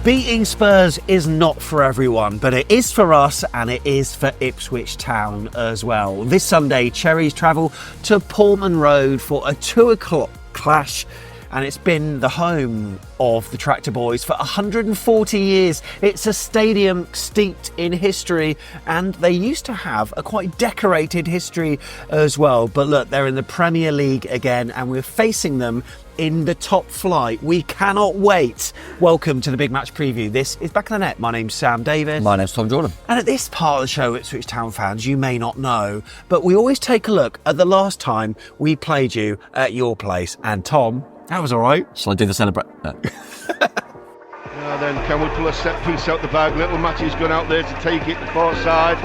Beating Spurs is not for everyone, but it is for us and it is for Ipswich Town as well. This Sunday, Cherries travel to Portman Road for a 2 o'clock clash, and it's been the home of the Tractorboys for 140 years. It's a stadium steeped in history, and they used to have a quite decorated history as well. But look, they're in the Premier League again, and we're facing them in the top flight. We cannot wait. Welcome to the Big Match Preview. This is Back of the Net. My name's Sam Davis. My name's Tom Jordan. And at this part of the show, Ipswich Town fans, you may not know, but we always take a look at the last time we played you at your place. And Tom, that was all right. Shall I do the celebrate? No. Now then, can we pull a set piece out the bag? Little Matty's gone out there to take it, the far side.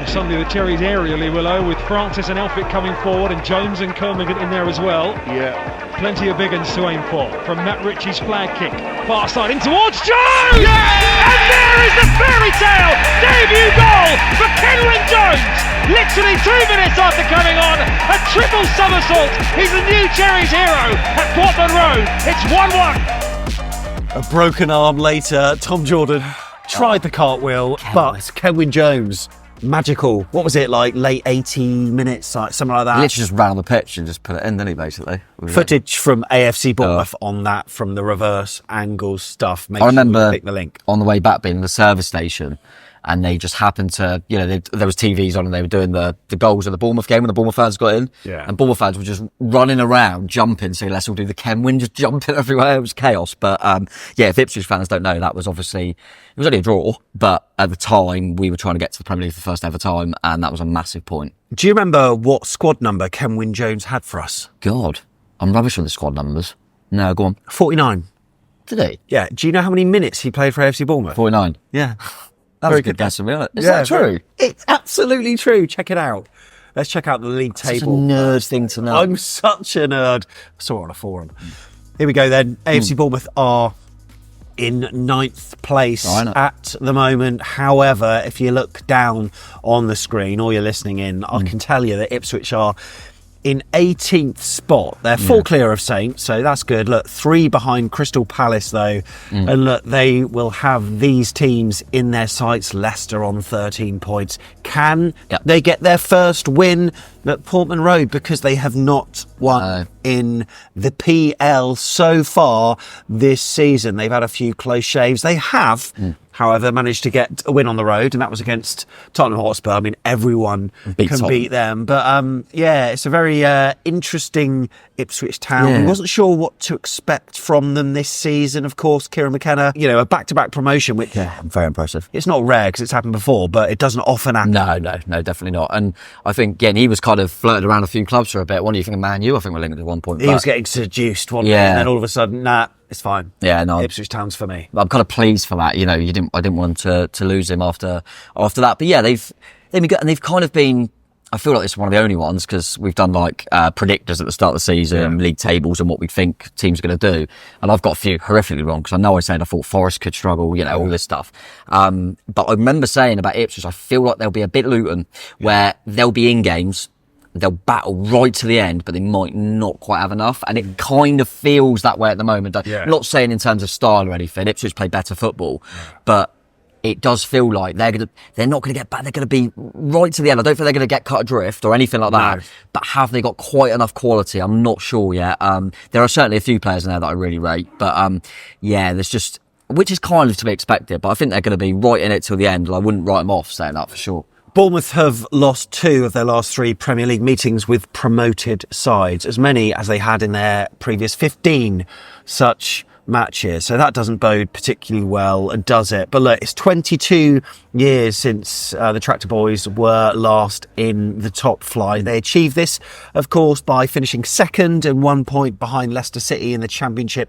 Suddenly the Cherries aerially, Willow, with Francis and Elphick coming forward and Jones and Kermagant in there as well. Yeah. Plenty of big uns to aim for. From Matt Ritchie's flag kick. Far side in towards Jones! Yeah! And there is the fairy tale debut goal for Kieran Jones! Literally 2 minutes after coming on, a triple somersault. He's the new Cherries hero at Portman Road. It's 1-1. A broken arm later, Tom Jordan tried the cartwheel, but Kieran Jones, magical. What was it, like late 18 minutes, like something like that? He literally just ran on the pitch and just put it in, didn't he, basically? Footage from AFC Bournemouth on that, from the reverse angle stuff. I remember click the link. On the way back being in the service station, and they just happened to, you know, there was TVs on and they were doing the goals of the Bournemouth game when the Bournemouth fans got in. Yeah. And Bournemouth fans were just running around, jumping, so let's all do the Kenwin, just jumping everywhere. It was chaos. But yeah, if Ipswich fans don't know, that was obviously, it was only a draw, but at the time we were trying to get to the Premier League for the first ever time, and that was a massive point. Do you remember what squad number Kieran Jones had for us? God, I'm rubbish on the squad numbers. No, go on. 49. Did he? Yeah. Do you know how many minutes he played for AFC Bournemouth? 49. Yeah. That was a good guess, isn't it? Is that true? It's absolutely true. Check it out. Let's check out the league table. Such a nerd thing to know. I'm such a nerd. I saw it on a forum. Here we go then. AFC Bournemouth are in 9th place at the moment. However, if you look down on the screen or you're listening in, I can tell you that Ipswich are in 18th spot. They're 4 clear of Saints, so that's good. Look, 3 behind Crystal Palace, though. And look, they will have these teams in their sights. Leicester on 13 points. Can they get their first win at Portman Road? Because they have not won in the PL so far this season. They've had a few close shaves. They have, however, managed to get a win on the road, and that was against Tottenham Hotspur. I mean, everyone can beat them. But yeah, it's a very interesting Ipswich Town. I wasn't sure what to expect from them this season. Of course, Kieran McKenna, you know, a back-to-back promotion, which very impressive. It's not rare because it's happened before, but it doesn't often happen. No, definitely not. And I think, again, he was kind of flirted around a few clubs for a bit. One, you think of Man U, I think we're linked at one point. He was getting seduced, wasn't he? And then all of a sudden, nah, it's fine. Yeah, no. Ipswich Town's for me. I'm kind of pleased for that. You know, I didn't want to lose him after that. But yeah, they've been good, and they've kind of been, I feel like this is one of the only ones, because we've done like predictors at the start of the season, league tables and what we think teams are going to do. And I've got a few horrifically wrong, because I know I said I thought Forest could struggle, you know, all this stuff. But I remember saying about Ipswich, I feel like there'll be a bit Luton, where they'll be in games, they'll battle right to the end, but they might not quite have enough. And it kind of feels that way at the moment. I'm not saying in terms of style or anything, Ipswich play better football, but it does feel like they're not going to get back. They're going to be right to the end. I don't think they're going to get cut adrift or anything like that. No. But have they got quite enough quality? I'm not sure yet. There are certainly a few players in there that I really rate. But yeah, there's just, which is kind of to be expected. But I think they're going to be right in it till the end. I wouldn't write them off saying that for sure. Bournemouth have lost 2 of their last 3 Premier League meetings with promoted sides, as many as they had in their previous 15 such matches. So that doesn't bode particularly well, does it? But look, it's 22 years since the Tractorboys were last in the top flight. They achieved this, of course, by finishing second and 1 point behind Leicester City in the Championship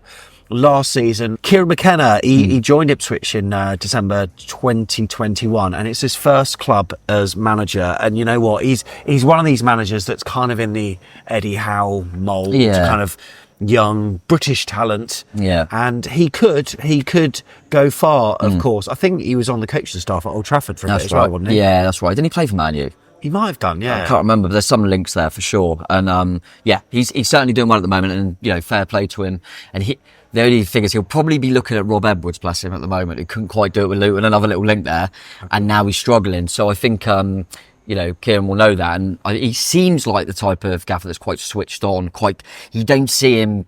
last season. Kieran McKenna, he joined Ipswich in December 2021, and it's his first club as manager. And you know what? He's one of these managers that's kind of in the Eddie Howe mould, kind of young British talent. And he could go far, of course. I think he was on the coaching staff at Old Trafford for a bit as well, wasn't he? Yeah, that's right. Didn't he play for Man U? He might have done, yeah. I can't remember, but there's some links there for sure. And yeah, he's certainly doing well at the moment, and you know, fair play to him. And The only thing is he'll probably be looking at Rob Edwards, bless him, at the moment. He couldn't quite do it with Luton, another little link there, and now he's struggling. So I think, Kieran will know that, and he seems like the type of gaffer that's quite switched on. You don't see him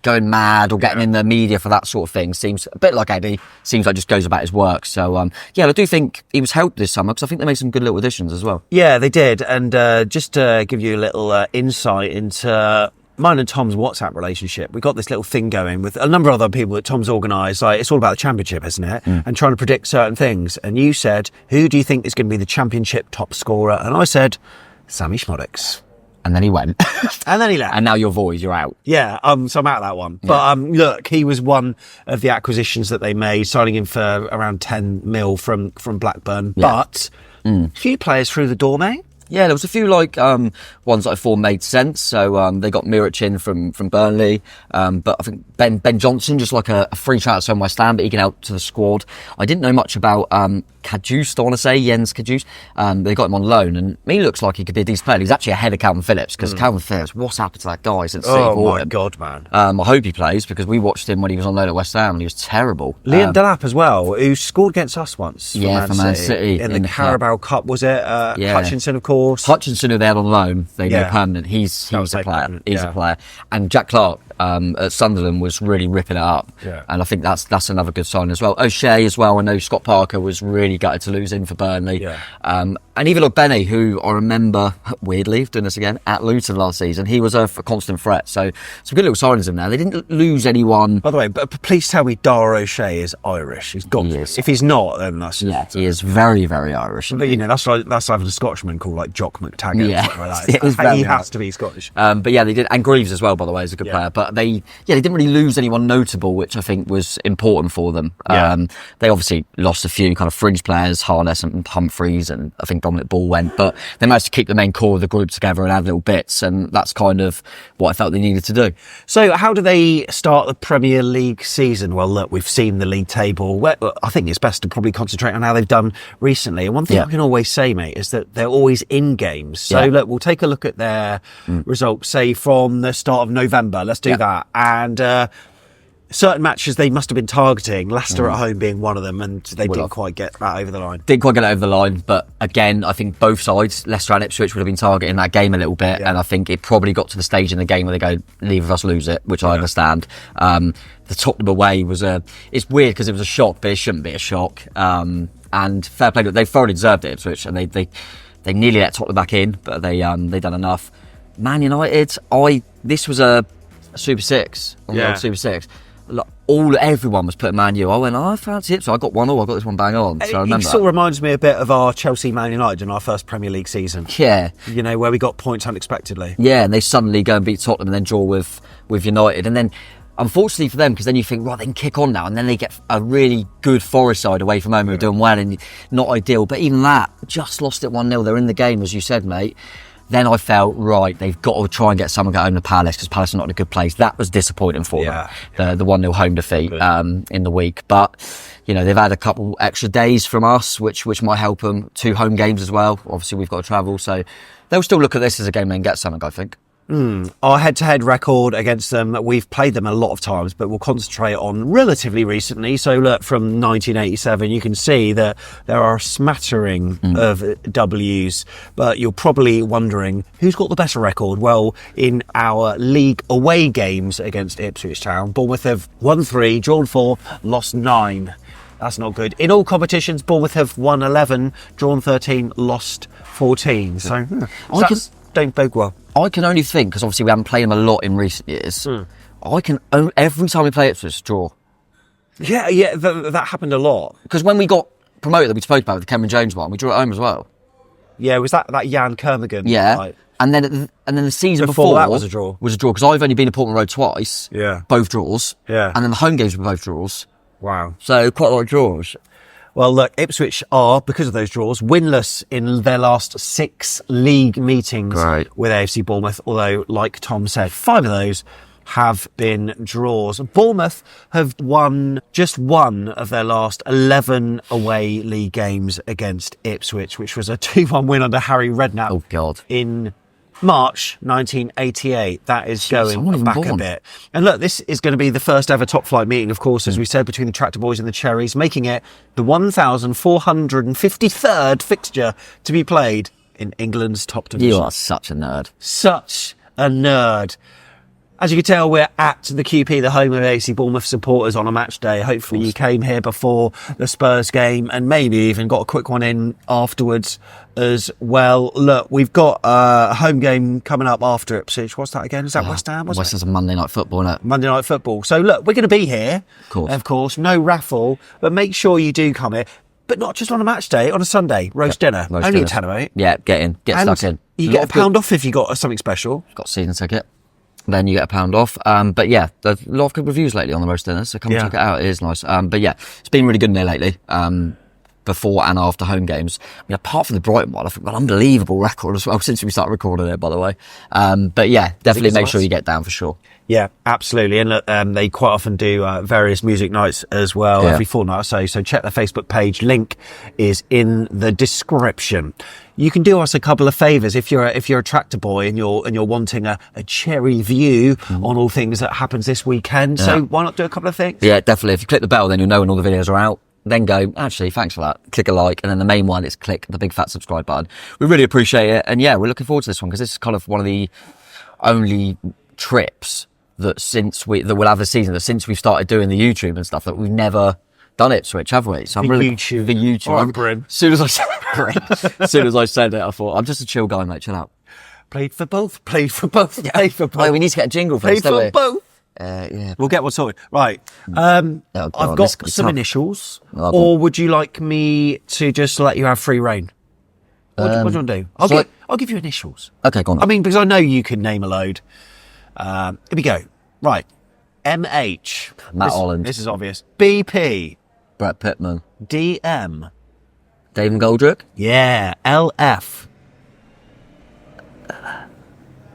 going mad or getting in the media for that sort of thing. Seems a bit like Eddie. Seems like just goes about his work. So I do think he was helped this summer because I think they made some good little additions as well. Yeah, they did. And just to give you a little insight into mine and Tom's WhatsApp relationship, we got this little thing going with a number of other people that Tom's organised. Like, it's all about the championship, isn't it? And trying to predict certain things. And you said, who do you think is going to be the championship top scorer? And I said, Sammy Schmoddix. And then he went. And then he left. And now you're out. Yeah, so I'm out of that one. Yeah. But look, he was one of the acquisitions that they made, signing him for around 10 mil from Blackburn. Yeah. But a few players through the door, mate. Yeah, there was a few ones that I thought made sense. So they got Miric in from Burnley, but I think Ben Johnson, just like a free transfer from West Ham, but he can help to the squad. I didn't know much about Kajust, I want to say, Jens Kajust. They got him on loan, and he looks like he could be a decent player. He's actually ahead of Calvin Phillips, because Calvin Phillips, what's happened to that guy since City bought him? God, man. I hope he plays, because we watched him when he was on loan at West Ham, and he was terrible. Liam Delap as well, who scored against us once. For Man City. In the Carabao Cup, was it? Hutchinson, of course. Hutchinson, who they had on loan, they made permanent. He's a player. He's a player. And Jack Clark at Sunderland was really ripping it up. Yeah. And I think that's another good sign as well. O'Shea as well. I know Scott Parker was really gutted to lose him for Burnley. Yeah. And even like Benny, who I remember, weirdly, doing this again, at Luton last season, he was a constant threat. So some good little signings in there. They didn't lose anyone. By the way, but please tell me Dara O'Shea is Irish. He's got to. If he's not, then that's... Yeah, he is very, very Irish. But, that's having a Scotsman called like Jock McTaggart. Yeah, like that. He has to be Scottish. But yeah, they did. And Greaves as well, by the way, is a good player. But they didn't really lose anyone notable, which I think was important for them. They obviously lost a few kind of fringe players, Harness and Humphreys, and I think Dominic Ball went, but they managed to keep the main core of the group together and add little bits, and that's kind of what I felt they needed to do. So how do they start the Premier League season? Well, look, we've seen the league table. I think it's best to probably concentrate on how they've done recently. And one thing I can always say, mate, is that they're always in games. So look, we'll take a look at their results, say from the start of November. Let's do that. And certain matches they must have been targeting, Leicester at home being one of them, and they didn't quite get that over the line. Didn't quite get it over the line, but again, I think both sides, Leicester and Ipswich, would have been targeting that game a little bit, and I think it probably got to the stage in the game where they go, neither of us lose it, which I understand. The Tottenham away was it's weird because it was a shock, but it shouldn't be a shock. And fair play, they thoroughly deserved it, Ipswich, and they nearly let Tottenham back in, but they done enough. Man United, this was a Super 6, the old Super 6. Everyone was putting Man U. I went, I fancy it, so I got 1-1. I got this one bang on. So I remember. It sort of reminds me a bit of our Chelsea Man United in our first Premier League season. Yeah. Where we got points unexpectedly. Yeah, and they suddenly go and beat Tottenham and then draw with United. And then, unfortunately for them, because then you think, right, they can kick on now. And then they get a really good Forest side away from home who are doing well and not ideal. But even that, just lost it 1-0. They're in the game, as you said, mate. Then I felt, right, they've got to try and get someone at home to Palace, because Palace are not in a good place. That was disappointing for them, the 1-0 home defeat in the week. But, they've had a couple extra days from us, which might help them. 2 home games as well. Obviously, we've got to travel. So they'll still look at this as a game they can get something, I think. Our head-to-head record against them, we've played them a lot of times, but we'll concentrate on relatively recently. So look, from 1987, you can see that there are a smattering of W's, but you're probably wondering, who's got the better record? Well, in our league away games against Ipswich Town, Bournemouth have won 3, drawn 4, lost 9. That's not good. In all competitions, Bournemouth have won 11, drawn 13, lost 14. So don't bode well. I can only think, because obviously we haven't played them a lot in recent years, every time we play Ipswich, draw. Yeah, that happened a lot. Because when we got promoted, that we spoke about with the Cameron Jones one, we drew at home as well. Yeah, was that Jan Kermigan? Yeah. Like, and then the season before that was a draw. Because I've only been to Portman Road twice. Yeah. Both draws. Yeah. And then the home games were both draws. Wow. So quite a lot of draws. Well, look, Ipswich are, because of those draws, winless in their last 6 league meetings with AFC Bournemouth, although, like Tom said, 5 of those have been draws. Bournemouth have won just 1 of their last 11 away league games against Ipswich, which was a 2-1 win under Harry Redknapp in March 1988. That is I'm not going even back born. a bit. And look, this is going to be the first ever top flight meeting, of course, as we said, between the Tractorboys and the Cherries, making it the 1,453rd fixture to be played in England's top division. You are such a nerd. Such a nerd. As you can tell, we're at the QP, the home of AFC Bournemouth supporters, on a match day. Hopefully you came here before the Spurs game and maybe even got a quick one in afterwards as well. Look, we've got a home game coming up after Ipswich. What's that again? Is that West Ham? West Ham's a Monday night football, isn't it? Monday Night Football. So look, we're going to be here. Of course. No raffle, but make sure you do come here. But not just on a match day, on a Sunday. Roast dinner. Only dinner. a tenner, mate. Yeah, get stuck in. You get a pound off if you got something special. Got a season ticket. Then you get a pound off. But yeah, there's a lot of good reviews lately on the roast dinner, so come and check it out. It is nice. But yeah, it's been really good in there lately. Before and after home games. I mean, apart from the Brighton one, I think an unbelievable record as well since we started recording it, by the way. But yeah, definitely make sure you get down for sure. Yeah, absolutely. And look, they quite often do various music nights as well, every fortnight or so. So check their Facebook page. Link is in the description. You can do us a couple of favours if you're a Tractor Boy and you're wanting a cherry view on all things that happens this weekend. So why not do a couple of things? Yeah, definitely. If you click the bell, then you'll know when all the videos are out. Then go, actually, thanks for that. Click a like. And then the main one is click the big fat subscribe button. We really appreciate it. And yeah, we're looking forward to this one because this is kind of one of the only trips that we'll have this season, that since we've started doing the YouTube and stuff, that we've never done Ipswich, have we? So I'm really YouTube. For YouTube. All right, Bryn. As soon as I said it, I thought, I'm just a chill guy, mate. Chill out. Played for both. Played for both. Played for both. Oh, we need to get a jingle for Played this, don't for we? both. Yeah. We'll get one sorted. Right. God, I've this got could be some tough. initials. Oh, Or would you like me to just let you have free reign? What do you want to do? I'll give you initials. Okay, go on. I mean, because I know you can name a load. Here we go. Right. MH. Matt Holland. This is obvious. BP. Brett Pittman. DM. David Goldrick. Yeah. LF.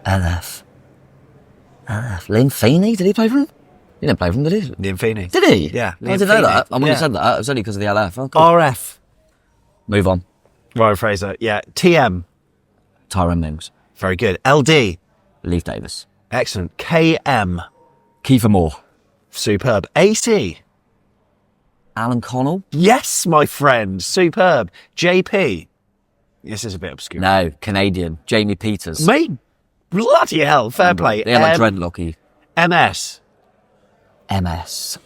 LF. Lynn Feeney, did he play for him? He didn't play for him, did he? Liam Feeney. Did he? Yeah. I didn't know that. When you said that, it was only because of the LF. Oh, cool. RF. Move on. Ryan Fraser. Yeah. TM. Tyrone Mings. Very good. LD. Leif Davis. Excellent. KM. Kiefer Moore. Superb. AC. Alan Connell. Yes, my friend. Superb. JP. This is a bit obscure. No, Canadian. Jamie Peters. Mate, bloody hell. Fair play. Yeah, like dreadlocky. MS. MS.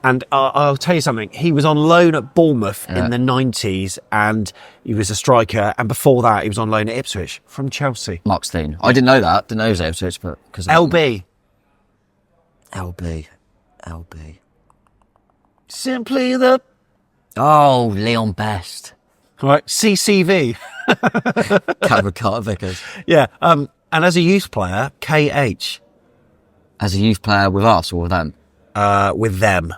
And I'll tell you something. He was on loan at Bournemouth in the 90s and he was a striker. And before that, he was on loan at Ipswich from Chelsea. Mark Steen. I didn't know that. Didn't know he was Ipswich, but because LB. LB. Simply the... Oh, Leon Best. Right. CCV. Cadbury Carter Vickers. Yeah. And as a youth player, KH. As a youth player with us or with them? With them.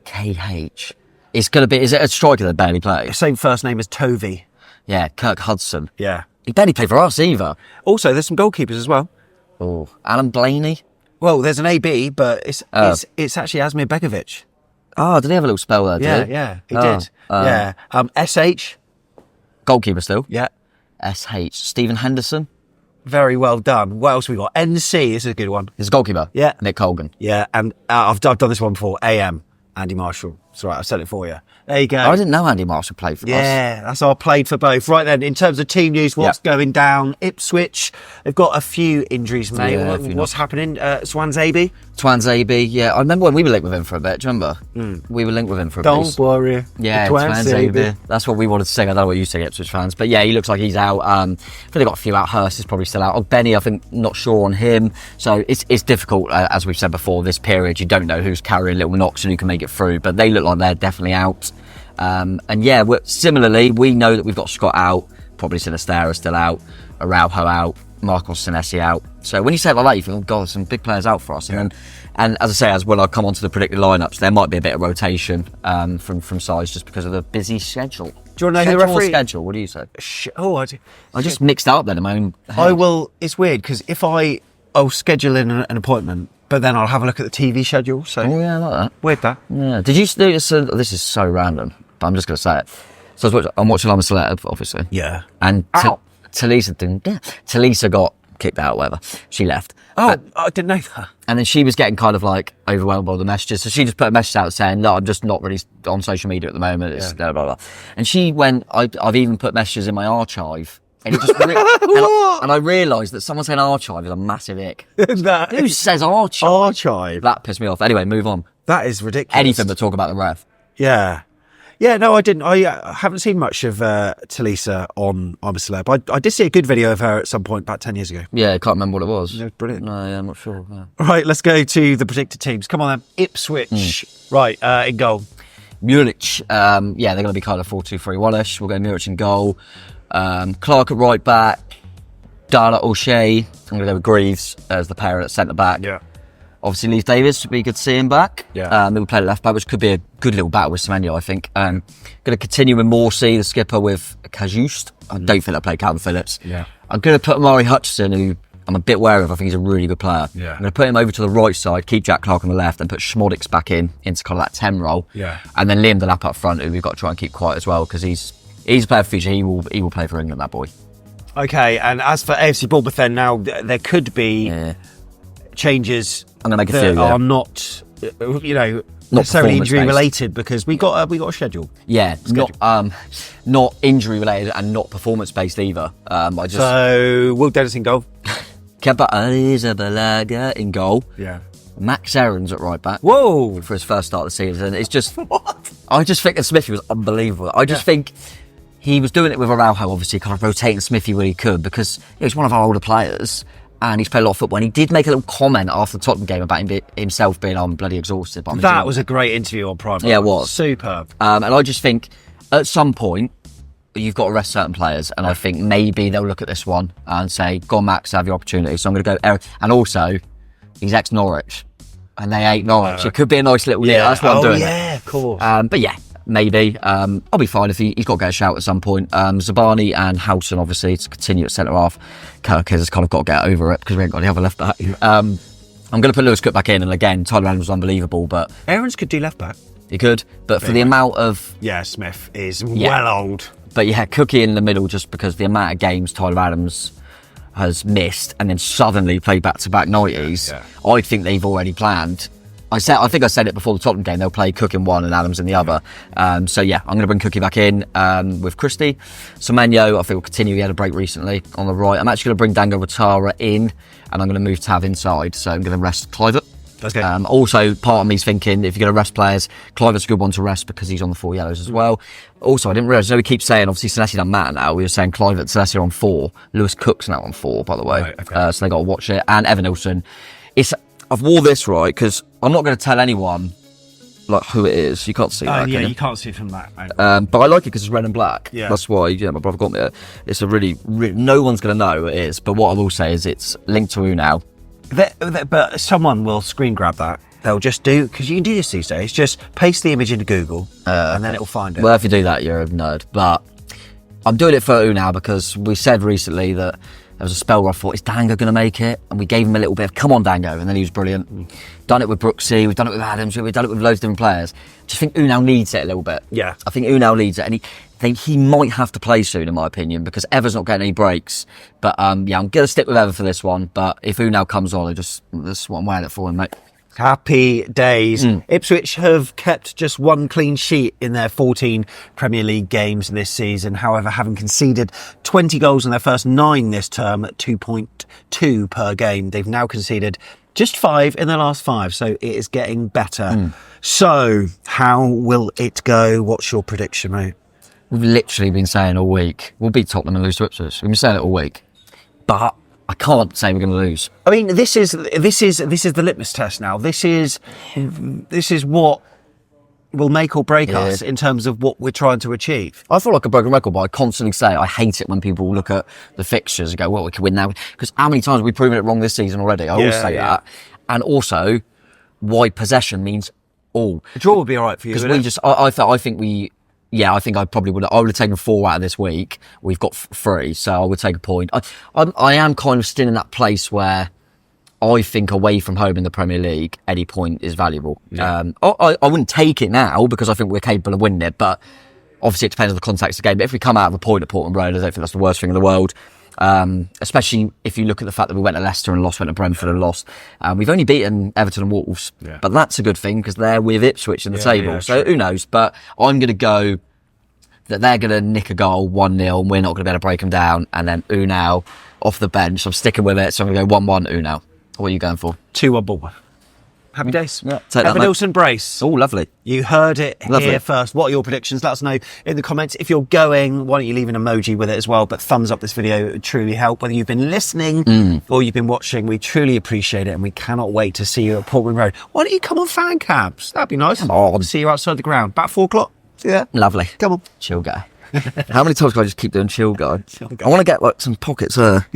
KH. It's going to be... Is it a striker that barely plays? Same first name as Tovey. Yeah, Kirk Hudson. Yeah. He barely played for us either. Also, there's some goalkeepers as well. Oh, Alan Blaney. Well, there's an AB, but it's actually Asmir Begovic. Oh, did he have a little spell there? Did he? Yeah, he did. Yeah. SH. Goalkeeper still. Yeah. SH. Stephen Henderson. Very well done. What else we got? NC. This is a good one. He's a goalkeeper. Yeah. Nick Colgan. Yeah, and I've done this one before. AM. Andy Marshall. It's all right, I've said it for you. There you go. I didn't know Andy Marshall played for us. Yeah, that's our played for both. Right then, in terms of team news, what's going down? Ipswich, they've got a few injuries, mate. Yeah, What's happening? Swansea? Twanzebe, yeah. I remember when we were linked with him for a bit. Do you remember? We were linked with him for a bit. Don't worry. Yeah, Twanzebe. That's what we wanted to sing. I don't know what you say, Ipswich fans. But yeah, he looks like he's out. I think they've got a few out. Hurst is probably still out. Oh, Benny, I think, not sure on him. So it's difficult, as we've said before, this period. You don't know who's carrying little knocks and who can make it through. But they look like they're definitely out. And yeah, similarly, we know that we've got Scott out. Probably Sinistera still out. Araujo out. Marcos Senesi out. So when you say it like that, you think, oh God, there's some big players out for us. And as I say, as well, I come on to the predicted lineups, there might be a bit of rotation from sides just because of the busy schedule. Do you want to know who the referee? Schedule, what do you say? I just mixed it up then in my own head. I will. It's weird because if I'll schedule in an appointment, but then I'll have a look at the TV schedule. So yeah, I like that. Weird that. Yeah. Did you notice? This is so random, but I'm just going to say it. So I'm watching I'm a Celeb, obviously. Yeah. And Talisa got kicked out, whatever. She left. Oh, I didn't know that. And then she was getting kind of like overwhelmed by the messages. So she just put a message out saying, no, I'm just not really on social media at the moment. It's blah, blah, blah. And she went, I've even put messages in my archive. And it just and I realised that someone saying archive is a massive ick. Who says archive? Archive. That pissed me off. Anyway, move on. That is ridiculous. Anything but talk about the ref. Yeah. Yeah, no, I didn't. I haven't seen much of Talisa on I'm a Celeb. I did see a good video of her at some point about 10 years ago. Yeah, I can't remember what it was. It was brilliant. No, yeah, I'm not sure. No. Right, let's go to the predicted teams. Come on then. Ipswich. Right, in goal. Mulich. They're going to be kind of 4-2-3-1-ish. We'll go Mulich in goal. Clark at right back. Dara O'Shea. I'm going to go with Greaves as the pair at centre back. Yeah. Obviously, Leif Davis would be good to see him back. Yeah. They will play left back, which could be a good little battle with Semenyo, I think. Going to continue with Morsey, the skipper, with Kajust. I don't think they'll play Calvin Phillips. Yeah. I'm going to put Murray Hutchison, who I'm a bit wary of. I think he's a really good player. Yeah. I'm going to put him over to the right side, keep Jack Clark on the left, and put Schmodix back into kind of that 10 role. Yeah. And then Liam Delap up front, who we've got to try and keep quiet as well, because he's a player for future. He will play for England, that boy. Okay, and as for AFC Bournemouth then, now there could be changes. I'm going to make a that few. are not, necessarily injury performance-based. related, because we got a schedule. Yeah, not injury related and not performance based either. So Will Dennis in goal. Kepa Arrizabalaga in goal. Yeah. Max Aarons at right back. Whoa! For his first start of the season. It's just I just think that Smithy was unbelievable. I just think he was doing it with Araujo, obviously, kind of rotating Smithy where he could, because he's one of our older players and he's played a lot of football. And he did make a little comment after the Tottenham game about himself being bloody exhausted. But that was a great interview on Prime. Yeah, it was. Superb. And I just think at some point you've got to rest certain players, and I think maybe they'll look at this one and say, go on, Max, have your opportunity. So I'm going to go Eric. And also, he's ex-Norwich, and they hate Norwich. It could be a nice little deal. That's what I'm doing. Yeah, of course. But yeah, maybe. I'll be fine if he's got to get a shout at some point. Zabani and Houghton, obviously, to continue at centre-half. Kirk has kind of got to get over it because we ain't got any other left-back. I'm going to put Lewis Cook back in, and again, Tyler Adams was unbelievable, but... Aarons could do left-back. He could, but for the amount of... Yeah, Smith is well old. But yeah, Cookie in the middle, just because the amount of games Tyler Adams has missed and then suddenly played back-to-back 90s, I think they've already planned. I think I said it before the Tottenham game, they'll play Cook in one and Adams in the other. So yeah, I'm going to bring Cookie back in with Christie. Semenyo, I think will continue. He had a break recently on the right. I'm actually going to bring Dango Watara in, and I'm going to move Tav inside. So I'm going to rest Clivert. Okay. Also, part of me's thinking if you're going to rest players, Clivert's a good one to rest because he's on the 4 yellows as well. Also, I didn't realise, we keep saying, obviously, Senesi don't matter now. We were saying Clivert, Senesi are on 4. Lewis Cook's now on 4, by the way. Right, okay. So they got to watch it. And Evan Nilsson. I've wore this, right, because I'm not going to tell anyone like who it is. You can't see that, Yeah, can you can't see from that. but I like it because it's red and black. Yeah. That's why, my brother got me it. It's a really, no one's going to know who it is. But what I will say is it's linked to Unal. But someone will screen grab that. They'll just do, because you can do this these days, just paste the image into Google and then it'll find it. Well, if you do that, you're a nerd. But I'm doing it for Unal because we said recently that there was a spell where I thought, is Dango going to make it? And we gave him a little bit of, come on, Dango. And then he was brilliant. Done it with Brooksy, we've done it with Adams, we've done it with loads of different players. Just think Unal needs it a little bit. Yeah. I think Unal needs it. And he might have to play soon, in my opinion, because Ever's not getting any breaks. But I'm going to stick with Ever for this one. But if Unal comes on, this is what I'm weighing it for him, mate. Happy days. Ipswich have kept just one clean sheet in their 14 Premier League games this season. However, having conceded 20 goals in their first 9 this term at 2.2 per game, they've now conceded just 5 in their last 5. So it is getting better. So how will it go? What's your prediction, mate? We've literally been saying all week, we'll beat Tottenham and lose to Ipswich. We've been saying it all week. But I can't say we're going to lose. I mean, this is the litmus test now. This is what will make or break us in terms of what we're trying to achieve. I feel like a broken record, but I constantly say I hate it when people look at the fixtures and go, well, we can win now. Because how many times have we proven it wrong this season already? I always say that. And also, why possession means all. A draw would be all right for you, Because I think I probably would have taken 4 out of this week. We've got 3, so I would take a point. I am kind of still in that place where I think away from home in the Premier League, any point is valuable. Yeah. I wouldn't take it now because I think we're capable of winning it, but obviously it depends on the context of the game. But if we come out of a point at Portman Road, I don't think that's the worst thing in the world. Especially if you look at the fact that we went to Leicester and lost, went to Brentford and lost. We've only beaten Everton and Wolves, but that's a good thing because they're with Ipswich in the table. So who knows? But I'm going to go that they're going to nick a goal 1-0 and we're not going to be able to break them down. And then Unal off the bench. I'm sticking with it. So I'm going to go 1-1 Unal. What are you going for? 2-1 Bournemouth. Happy days. Yeah, take that, Evan Brace. Oh, lovely. You heard it Lovely. here first. What are your predictions? Let us know in the comments. If you're going, why don't you leave an emoji with it as well? But thumbs up this video. It would truly help. Whether you've been listening or you've been watching, we truly appreciate it and we cannot wait to see you at Portman Road. Why don't you come on fan cabs? That'd be nice. Come on. See you outside the ground. About 4 o'clock. See you there. Lovely. Come on. Chill guy. How many times can I just keep doing chill guy? Chill guy. I want to get like some pockets there.